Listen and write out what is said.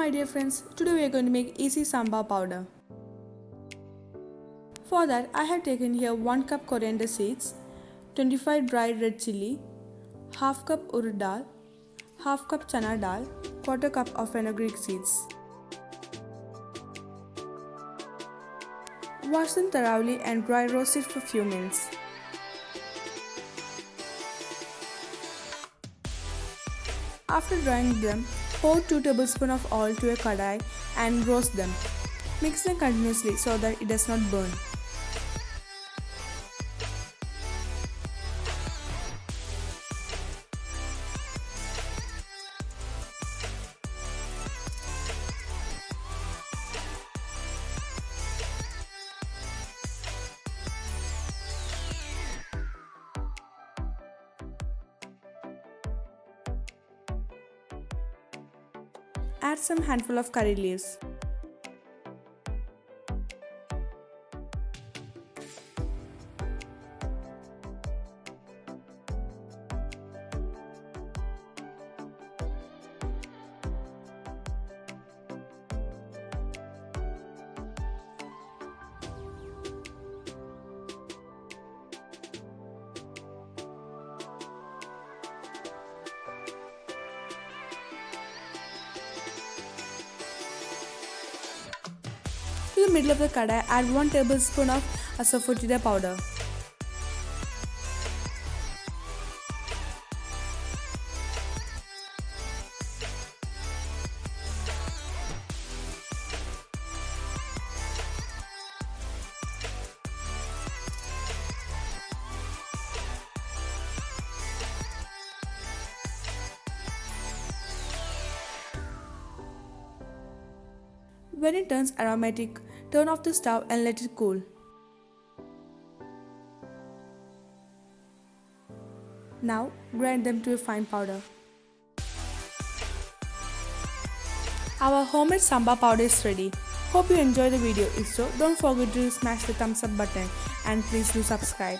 my dear friends, today we are going to make easy sambar powder. For that I have taken here 1 cup coriander seeds, 25 dried red chilli, half cup urad dal, half cup chana dal, quarter cup of fenugreek seeds. Wash them thoroughly and dry roast it for few minutes. After drying them, pour 2 tablespoons of oil to a kadai and roast them. Mix them continuously so that it does not burn. Add some handful of curry leaves. To the middle of the kadai, add 1 tablespoon of asafoetida powder. When it turns aromatic, turn off the stove and let it cool. Now grind them to a fine powder. Our homemade sambar powder is ready. Hope you enjoyed the video. If so, don't forget to smash the thumbs up button and please do subscribe.